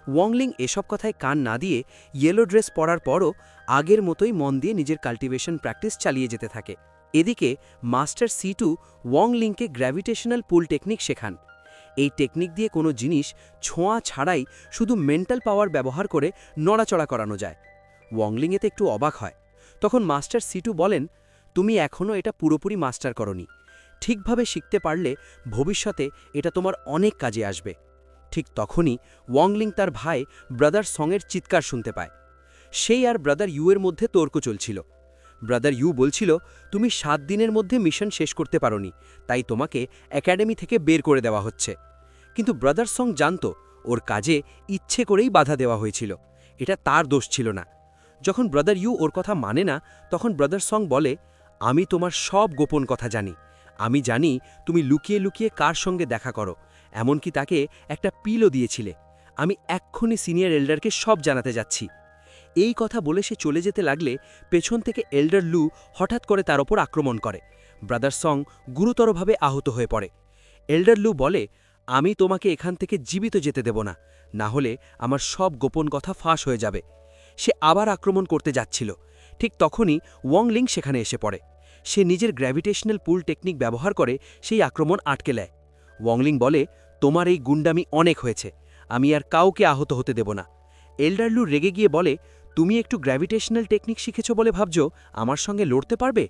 Wang Ling এসব কথায় কান না দিয়ে ইয়েলো ড্রেস পরার পরও আগের মতোই মন দিয়ে নিজের কাল্টিভেশন প্র্যাকটিস চালিয়ে যেতে থাকে। এদিকে মাস্টার সি2 ওয়াংলিংকে গ্র্যাভিটেশনাল পুল টেকনিক শেখান। এই টেকনিক দিয়ে কোনো জিনিস ছোঁয়া ছাড়াই শুধু মেন্টাল পাওয়ার ব্যবহার করে নড়াচড়া করানো যায়। ওয়াংলিং এতে একটু অবাক হয়। তখন মাস্টার সি2 বলেন, তুমি এখনও এটা পুরোপুরি মাস্টার করনি। ঠিকভাবে শিখতে পারলে ভবিষ্যতে এটা তোমার অনেক কাজে আসবে। ঠিক তখনই ওয়াংলিং তার ভাই ব্রাদার সঙের চিৎকার শুনতে পায়। সেই আর ব্রাদার ইউয়ের মধ্যে তর্ক চলছিল। ব্রাদার ইউ বলছিল, তুমি 7 দিনের মধ্যে মিশন শেষ করতে পারোনি, তাই তোমাকে একাডেমি থেকে বের করে দেওয়া হচ্ছে। কিন্তু ব্রাদার সং জানত ওর কাজে ইচ্ছে করেই বাধা দেওয়া হয়েছিল, এটা তার দোষ ছিল না। যখন ব্রাদার ইউ ওর কথা মানে না, তখন ব্রাদার সং বলে, আমি তোমার সব গোপন কথা জানি। আমি জানি তুমি লুকিয়ে লুকিয়ে কার সঙ্গে দেখা করো, এমনকি তাকে একটা পিলও দিয়েছিলে। আমি এক্ষুনি সিনিয়র এল্ডারকে সব জানাতে যাচ্ছি। এই কথা বলে সে চলে যেতে লাগলে পেছন থেকে এল্ডার লু হঠাৎ করে তার ওপর আক্রমণ করে। ব্রাদার সং গুরুতরভাবে আহত হয়ে পড়ে। এল্ডার লু বলে, আমি তোমাকে এখান থেকে জীবিত যেতে দেব না, না হলে আমার সব গোপন কথা ফাঁস হয়ে যাবে। সে আবার আক্রমণ করতে যাচ্ছিল। ঠিক তখনই ওয়াংলিং সেখানে এসে পড়ে। সে নিজের গ্র্যাভিটেশনাল পুল টেকনিক ব্যবহার করে সেই আক্রমণ আটকে নেয়। ওয়াংলিং বলে, তোমার এই গুন্ডামি অনেক হয়েছে, আমি আর কাউকে আহত হতে দেব না। এল্ডারলু রেগে গিয়ে বলে, তুমি একটু গ্র্যাভিটেশনাল টেকনিক শিখেছ বলে ভাবছ আমার সঙ্গে লড়তে পারবে?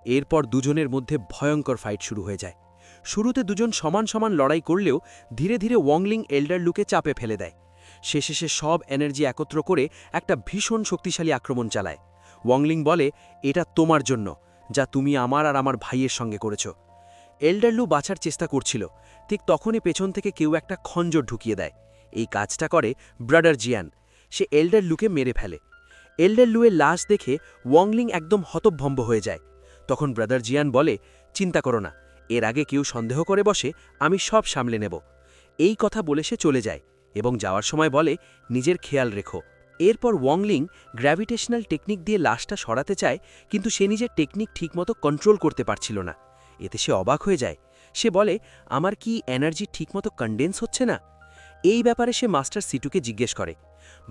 এরপর দুজনের মধ্যে ভয়ঙ্কর ফাইট শুরু হয়ে যায়। শুরুতে দুজন সমান সমান লড়াই করলেও ধীরে ধীরে ওয়াংলিং এল্ডারলুকে চাপে ফেলে দেয়। শেষে সে সব এনার্জি একত্র করে একটা ভীষণ শক্তিশালী আক্রমণ চালায়। ওয়াংলিং বলে, এটা তোমার জন্য, যা তুমি আমার আর আমার ভাইয়ের সঙ্গে করেছ। এল্ডারলু বাঁচার চেষ্টা করছিল, ঠিক তখনই পেছন থেকে কেউ একটা খঞ্জর ঢুকিয়ে দেয়। এই কাজটা করে ব্রাদার জিয়ান। সে এল্ডারলুকে মেরে ফেলে। এল্ডারলুয়ের লাশ দেখে ওয়াংলিং একদম হতভম্ব হয়ে যায়। তখন ব্রাদার জিয়ান বলে, চিন্তা করো না, এর আগে কেউ সন্দেহ করে বসে, আমি সব সামলে নেব। এই কথা বলে সে চলে যায় এবং যাওয়ার সময় বলে, নিজের খেয়াল রেখো। এরপর ওয়াংলিং গ্র্যাভিটেশনাল টেকনিক দিয়ে লাশটা সরাতে চায়, কিন্তু সে নিজের টেকনিক ঠিকমতো কন্ট্রোল করতে পারছিল না। এতে সে অবাক হয়ে যায়। সে বলে, আমার কি এনার্জি ঠিকমতো কনডেন্স হচ্ছে না? এই ব্যাপারে সে মাস্টার সি2কে জিজ্ঞেস করে।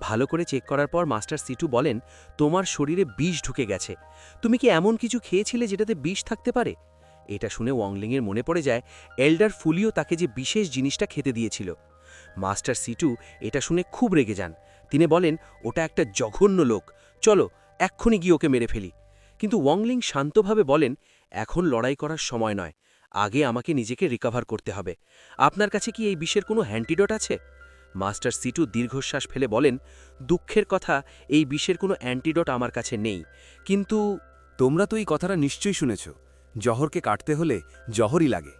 ভালো করে চেক করার পর মাস্টার সি2 বলেন, তোমার শরীরে বিষ ঢুকে গেছে। তুমি কি এমন কিছু খেয়েছিলে যেটাতে বিষ থাকতে পারে? এটা শুনে ওয়াংলিংয়ের মনে পড়ে যায় এল্ডার ফুলিও তাকে যে বিশেষ জিনিসটা খেতে দিয়েছিল। মাস্টার সি2 এটা শুনে খুব রেগে যান। তিনি বলেন, ওটা একটা জঘন্য লোক, চলো এক্ষুনি গিয়ে ওকে মেরে ফেলি। কিন্তু ওয়াংলিং শান্তভাবে বলেন, এখন লড়াই করার সময় নয়, আগে আমাকে নিজেকে রিকভার করতে হবে। আপনার কাছে কি এই বিষের কোনো অ্যান্টিডোট আছে? মাস্টার সি2 দীর্ঘশ্বাস ফেলে বলেন, দুঃখের কথা, এই বিষের কোনো অ্যান্টিডোট আমার কাছে নেই, কিন্তু তোমরা তো এই কথাটা নিশ্চয়ই শুনেছ, জহরকে কাটতে হলে জহরই লাগে।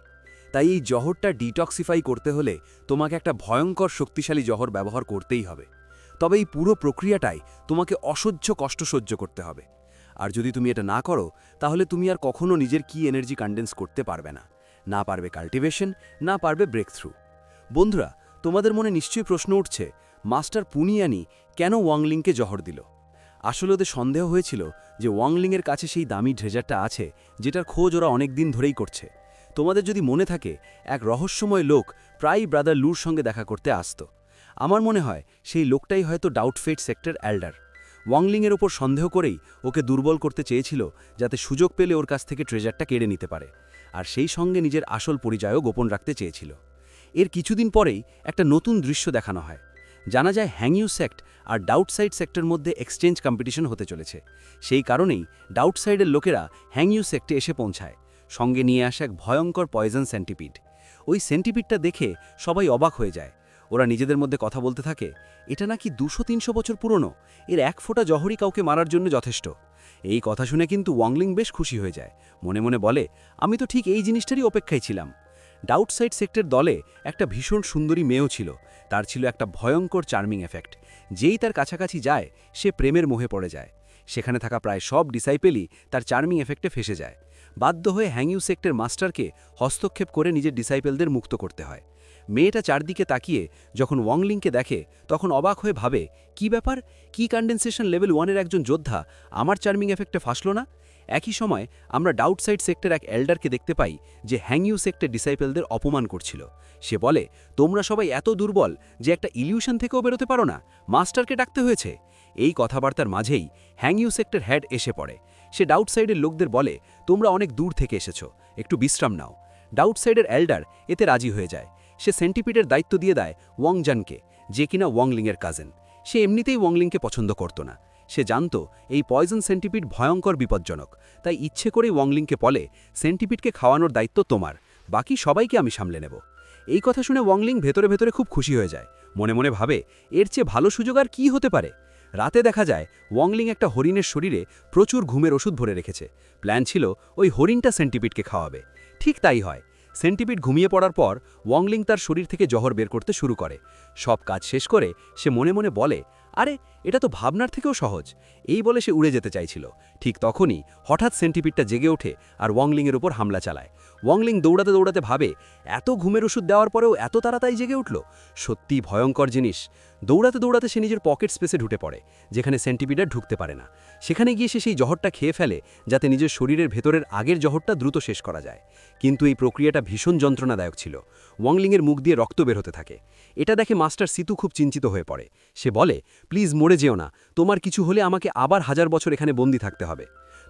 তাই এই জহরটা ডিটক্সিফাই করতে হলে তোমাকে একটা ভয়ঙ্কর শক্তিশালী জহর ব্যবহার করতেই হবে। তবে এই পুরো প্রক্রিয়াটাই তোমাকে অসহ্য কষ্ট সহ্য করতে হবে। আর যদি তুমি এটা না করো, তাহলে তুমি আর কখনো নিজের কি এনার্জি কনডেন্স করতে পারবে না, না পারবে কাল্টিভেশন, না পারবে ব্রেক থ্রু। বন্ধুরা, তোমাদের মনে নিশ্চয়ই প্রশ্ন উঠছে, মাস্টার পুনিয়ানি কেন ওয়াংলিংকে জহর দিল? আসলে ওদের সন্দেহ হয়েছিল যে ওয়াংলিংয়ের কাছে সেই দামি ট্রেজারটা আছে, যেটার খোঁজ ওরা অনেক দিন ধরেই করছে। তোমাদের যদি মনে থাকে, এক রহস্যময় লোক প্রায়ই ব্রাদার লুর সঙ্গে দেখা করতে আসত। আমার মনে হয় সেই লোকটাই হয়তো ডাউটফেট সেক্টর এল্ডার। ওয়াংলিংয়ের ওপর সন্দেহ করেই ওকে দুর্বল করতে চেয়েছিল, যাতে সুযোগ পেলে ওর কাছ থেকে ট্রেজারটা কেড়ে নিতে পারে, আর সেই সঙ্গে নিজের আসল পরিচয়ও গোপন রাখতে চেয়েছিল। এর কিছুদিন পরেই একটা নতুন দৃশ্য দেখানো হয়। জানা যায় হ্যাংইউ সেক্ট আর ডাউটসাইড সেক্টর মধ্যে এক্সচেঞ্জ কম্পিটিশন হতে চলেছে। সেই কারণেই ডাউটসাইডের লোকেরা হ্যাংইউ সেক্টে এসে পৌঁছায়, সঙ্গে নিয়ে আসে এক ভয়ঙ্কর পয়জন সেন্টিপিড। ওই সেন্টিপিডটা দেখে সবাই অবাক হয়ে যায়। ওরা নিজেদের মধ্যে কথা বলতে থাকে, এটা নাকি 200-300 বছর পুরনো, এর এক ফোঁটা জহরই কাউকে মারার জন্য যথেষ্ট। এই কথা শুনে কিন্তু ওয়াংলিং বেশ খুশি হয়ে যায়। মনে মনে বলে, আমি তো ঠিক এই জিনিসটারই অপেক্ষায় ছিলাম। ডাউটসাইড সেক্টর দলে একটা ভীষণ সুন্দরী মেয়েও ছিল। তার ছিল একটা ভয়ঙ্কর চার্মিং এফেক্ট। যেই তার কাছাকাছি যায়, সে প্রেমের মোহে পড়ে যায়। সেখানে থাকা প্রায় সব ডিসাইপেলই তার চার্মিং এফেক্টে ফেসে যায়। বাধ্য হয়ে হ্যাংইউ সেক্টর মাস্টারকে হস্তক্ষেপ করে নিজের ডিসাইপেলদের মুক্ত করতে হয়। মেয়েটা চারদিকে তাকিয়ে যখন ওয়াংলিংকে দেখে, তখন অবাক হয়ে ভাবে, কি ব্যাপার, কি কনডেনসেশন লেভেল 1-এর একজন যোদ্ধা আমার চার্মিং এফেক্টে ফাঁসল না? একই সময় আমরা ডাউটসাইড সেক্টর এক এল্ডারকে দেখতে পাই যে হ্যাংইউ সেক্টর ডিসাইপেলদের অপমান করছিল। সে বলে, তোমরা সবাই এত দুর্বল যে একটা ইলিউশন থেকেও বেরোতে পারো না, মাস্টারকে ডাকতে হয়েছে। এই কথাবার্তার মাঝেই হ্যাংইউ সেক্টর হেড এসে পড়ে। সে ডাউটসাইডের লোকদের বলে, তোমরা অনেক দূর থেকে এসেছো, একটু বিশ্রাম নাও। ডাউটসাইডের এল্ডার এতে রাজি হয়ে যায়। সে সেন্টিপিডের দায়িত্ব দিয়ে দেয় ওয়াংজানকে, যে কিনা ওয়াংলিংয়ের কাজিন। সে এমনিতেই ওয়াংলিংকে পছন্দ করত না। সে জানত এই পয়জন সেন্টিপিড ভয়ঙ্কর বিপজ্জনক, তাই ইচ্ছে করেই ওয়াংলিংকে বলে, সেন্টিপিডকে খাওয়ানোর দায়িত্ব তোমার, বাকি সবাইকে আমি সামলে নেব। এই কথা শুনে ওয়াংলিং ভেতরে ভেতরে খুব খুশি হয়ে যায়। মনে মনে ভাবে, এর চেয়ে ভালো সুযোগ আর কী হতে পারে। রাতে দেখা যায় ওয়াংলিং একটা হরিণের শরীরে প্রচুর ঘুমের ওষুধ ভরে রেখেছে। প্ল্যান ছিল ওই হরিণটা সেন্টিপিডকে খাওয়াবে। ঠিক তাই হয়। সেন্টিপিড ঘুমিয়ে পড়ার পর ওয়াংলিং তার শরীর থেকে জহর বের করতে শুরু করে। সব কাজ শেষ করে সে মনে মনে বলে, আরে এটা তো ভাবনার থেকেও সহজ। এই বলে সে উড়ে যেতে চাইছিল। ঠিক তখনই হঠাৎ সেন্টিপিডটা জেগে ওঠে আর ওয়াংলিংয়ের উপর হামলা চালায়। ওয়াংলিং দৌড়াতে দৌড়াতে ভাবে, এত ঘুমের ওষুধ দেওয়ার পরেও এত তাড়াতাড়ি জেগে উঠল, সত্যি ভয়ঙ্কর জিনিস। দৌড়াতে দৌড়াতে সে নিজের পকেট স্পেসে ঢুকে পড়ে, যেখানে সেন্টিপিড আর ঢুকতে পারে না। সেখানে গিয়ে সে সেই জহরটা খেয়ে ফেলে, যাতে নিজের শরীরের ভেতরের আগের জহরটা দ্রুত শেষ করা যায়। কিন্তু এই প্রক্রিয়াটা ভীষণ যন্ত্রণাদায়ক ছিল। ওয়াংলিংয়ের মুখ দিয়ে রক্ত বের হতে থাকে। এটা দেখে মাস্টার সিতু খুব চিন্তিত হয়ে পড়ে। সে বলে, প্লিজ মরে যেও না, তোমার কিছু হলে আমাকে আবার 1000 বছর এখানে বন্দী থাকতে হবে।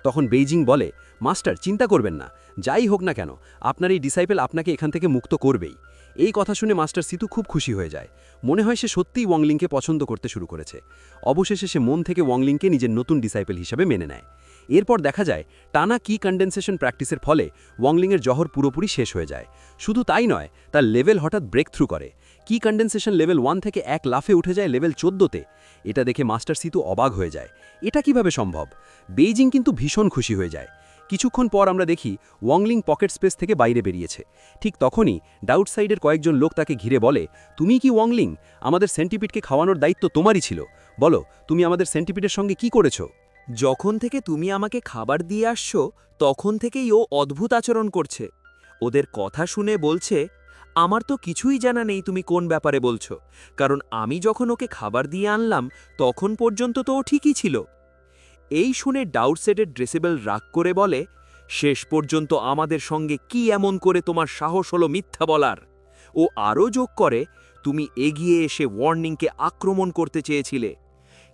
তখন বেইজিং বলে, মাস্টার চিন্তা করবেন না, যাই হোক না কেন আপনার এই ডিসাইপেল আপনাকে এখান থেকে মুক্ত করবেই। এই কথা শুনে মাস্টার সিতু খুব খুশি হয়ে যায়। মনে হয় সে সত্যিই ওয়াংলিংকে পছন্দ করতে শুরু করেছে। অবশেষে সে মন থেকে ওয়াংলিংকে নিজের নতুন ডিসাইপেল হিসাবে মেনে নেয়। এরপর দেখা যায় টানা কি কন্ডেনসেশন প্র্যাকটিসের ফলে ওয়াংলিংয়ের জহর পুরোপুরি শেষ হয়ে যায়। শুধু তাই নয়, তার লেভেল হঠাৎ ব্রেক থ্রু করে। কি কন্ডেনসেশন লেভেল 1 থেকে এক লাফে উঠে যায় লেভেল 14তে। এটা দেখে মাস্টার সিতু অবাক হয়ে যায়। এটা কিভাবে সম্ভব? বেইজিং কিন্তু ভীষণ খুশি হয়ে যায়। কিছুক্ষণ পর আমরা দেখি ওয়াংলিং পকেট স্পেস থেকে বাইরে বেরিয়েছে। ঠিক তখনই ডাউটসাইডের কয়েকজন লোক তাকে ঘিরে বলে, তুমি কি ওয়াংলিং? আমাদের সেন্টিপিডকে খাওয়ানোর দায়িত্ব তোমারই ছিল। বলো, তুমি আমাদের সেন্টিপিডের সঙ্গে কি করেছো? যখন থেকে তুমি আমাকে খাবার দিয়ে আসছো, তখন থেকেই ও অদ্ভুত আচরণ করছে। ওদের কথা শুনে বলছে, আমার তো কিছুই জানা নেই তুমি কোন ব্যাপারে বলছো, কারণ আমি যখন ওকে খাবার দিয়ে আনলাম তখন পর্যন্ত তো ও ঠিকই ছিল। এই শুনে ডাউটসেটের ড্রেসেবেল রাগ করে বলে, শেষ পর্যন্ত আমাদের সঙ্গে কি এমন করে তোমার সাহস হলো মিথ্যা বলার? ও আরও যোগ করে, তুমি এগিয়ে এসে ওয়ার্নিংকে আক্রমণ করতে চেয়েছিলে।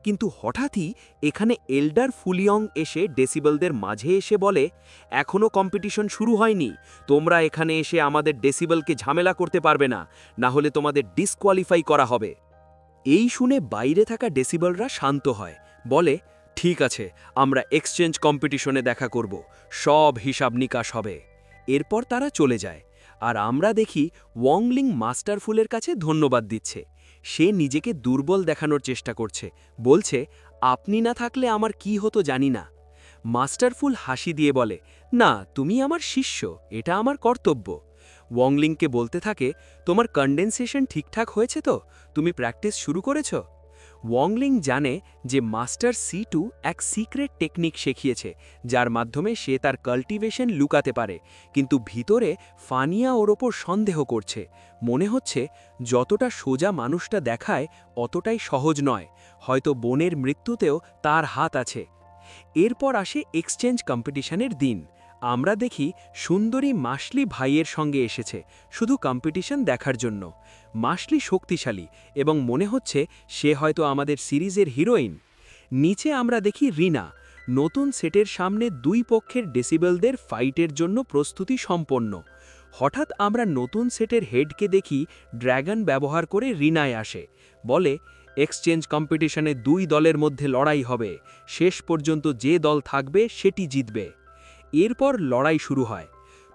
কিন্তু হঠাৎই এখানে এল্ডার ফুলিয়ং এসে ডেসিবেলদের মাঝে এসে বলে, এখনও কম্পিটিশন শুরু হয়নি, তোমরা এখানে এসে আমাদের ডেসিবেলকে ঝামেলা করতে পারবে না, না হলে তোমাদের ডিসকোয়ালিফাই করা হবে। এই শুনে বাইরে থাকা ডেসিবেলরা শান্ত হয়, বলে, ঠিক আছে, আমরা এক্সচেঞ্জ কম্পিটিশনে দেখা করব, সব হিসাব নিকাশ হবে। এরপর তারা চলে যায়, আর আমরা দেখি ওয়াংলিং মাস্টারফুলের কাছে ধন্যবাদ দিচ্ছে। সে নিজেকে দুর্বল দেখানোর চেষ্টা করছে, বলছে, আপনি না থাকলে আমার কি হতো জানি না। মাস্টারফুল হাসি দিয়ে বলে, না, তুমি আমার শিষ্য, এটা আমার কর্তব্য। ওয়াংলিংকে বলতে থাকে, তোমার কন্ডেনসেশন ঠিকঠাক হয়েছে তো? তুমি প্র্যাকটিস শুরু করেছ? ওয়াংলিং জানে যে মাস্টার C2 এক সিক্রেট টেকনিক শিখিয়েছে, যার মাধ্যমে সে তার কাল্টিভেশন লুকাতে পারে। কিন্তু ভিতরে ফানিয়া ওর ওপর সন্দেহ করছে। মনে হচ্ছে যতটা সোজা মানুষটা দেখায় অতটাই সহজ নয়, হয়তো বোনের মৃত্যুতেও তার হাত আছে। এরপর আসে এক্সচেঞ্জ কম্পিটিশনের দিন। আমরা দেখি সুন্দরী মাসলি ভাইয়ের সঙ্গে এসেছে শুধু কম্পিটিশন দেখার জন্য। মাসলি শক্তিশালী এবং মনে হচ্ছে সে হয়তো আমাদের সিরিজের হিরোইন। নিচে আমরা দেখি রিনা। নতুন সেটের সামনে দুই পক্ষের ডেসিবেলদের ফাইটের জন্য প্রস্তুতি সম্পন্ন। হঠাৎ আমরা নতুন সেটের হেডকে দেখি ড্র্যাগন ব্যবহার করে রিনায় আসে, বলে, এক্সচেঞ্জ কম্পিটিশনে দুই দলের মধ্যে লড়াই হবে, শেষ পর্যন্ত যে দল থাকবে সেটি জিতবে। এরপর লড়াই শুরু হয়।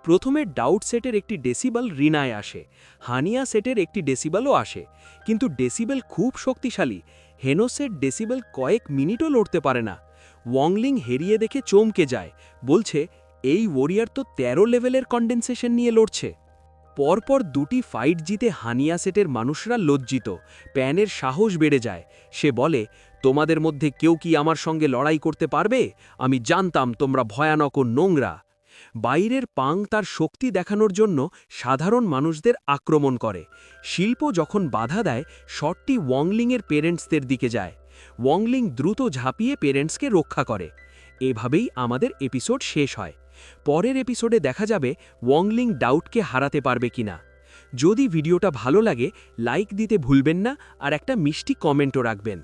প্রথমে ডাউট সেটের একটি ডেসিবেল রিনায় আসে, হানিয়া সেটের একটি ডেসিবেলও আসে, কিন্তু ডেসিবেল খুব শক্তিশালী। হেনোসেট ডেসিবেল কয়েক মিনিটও লড়তে পারে না। ওয়াংলিং হেরিয়ে দেখে চমকে যায়, বলছে, এই ওরিয়ার তো 13 লেভেলের কন্ডেনসেশন নিয়ে লড়ছে। পরপর দুটি ফাইট জিতে হানিয়া সেটের মানুষরা লজ্জিত, প্যানের সাহস বেড়ে যায়। সে বলে, তোমাদের মধ্যে কেউ কি আমার সঙ্গে লড়াই করতে পারবে? আমি জানতাম তোমরা ভয়ানক ও নোংরা। বাইরের পাং তার শক্তি দেখানোর জন্য সাধারণ মানুষদের আক্রমণ করে। শিল্প যখন বাধা দেয়, শটটি ওয়াংলিংয়ের পেরেন্টসদের দিকে যায়। ওয়াংলিং দ্রুত ঝাঁপিয়ে পেরেন্টসকে রক্ষা করে। এভাবেই আমাদের এপিসোড শেষ হয়। পরের এপিসোডে দেখা যাবে ওয়াংলিং ডাউটকে হারাতে পারবে কিনা। যদি ভিডিওটা ভালো লাগে লাইক দিতে ভুলবেন না আর একটা মিষ্টি কমেন্টও রাখবেন।